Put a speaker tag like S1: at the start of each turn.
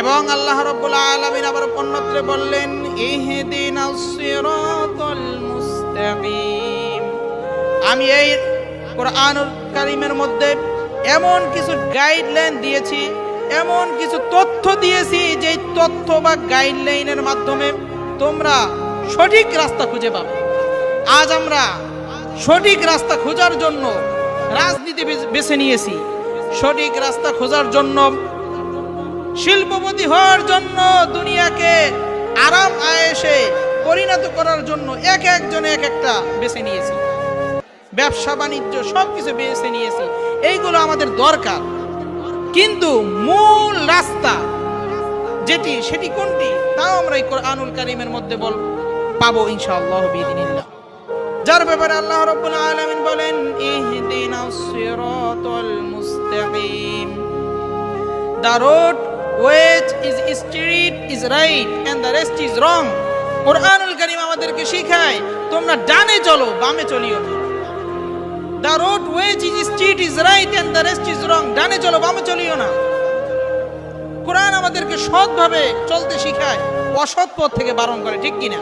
S1: এবং আল্লাহ রাব্বুল আলামিন আবার অন্যত্রে বললেন ইহদিনাস সিরাতাল মুস্তাকিম। আমি এই কোরআনুল কারীমের মধ্যে এমন কিছু গাইডলাইন দিয়েছি, এমন কিছু তথ্য দিয়েছি, যে তথ্য বা গাইডলাইনের মাধ্যমে তোমরা সঠিক রাস্তা খুঁজে পাবে। আজ আমরা সঠিক রাস্তা খোঁজার জন্য রাজনীতি বেছে নিয়েছি, সঠিক রাস্তা খোঁজার জন্য, শিল্পপতি হওয়ার জন্য, দুনিয়াকে আরাম আয়েশে পরিণত করার জন্য এক একজনে এক একটা বেছে নিয়েছি, ব্যবসা বাণিজ্য সবকিছু বেছে নিয়েছি। এইগুলো আমাদের দরকার, কিন্তু মূল রাস্তা যেটি সেটি কোনটি তাও আমরা এই কোরআনুল কারীমের মধ্যে পাবো ইনশাআল্লাহ বিইذنিল্লাহ। যার ব্যাপারে আল্লাহ রাব্বুল আলামিন বলেন ইহদিনাস সিরাতাল মুস্তাকিম। The road which is straight is right and the rest is wrong. কোরআনুল কারীম আমাদেরকে শেখায় তোমরা ডানে চলো, বামে চলিও না। The road which is straight is right and the rest is wrong. ডানে চলো, বামে চলিও না। কোরআন আমাদেরকে সৎভাবে চলতে শেখায়, অসৎ পথ থেকে বারণ করে, ঠিক কিনা?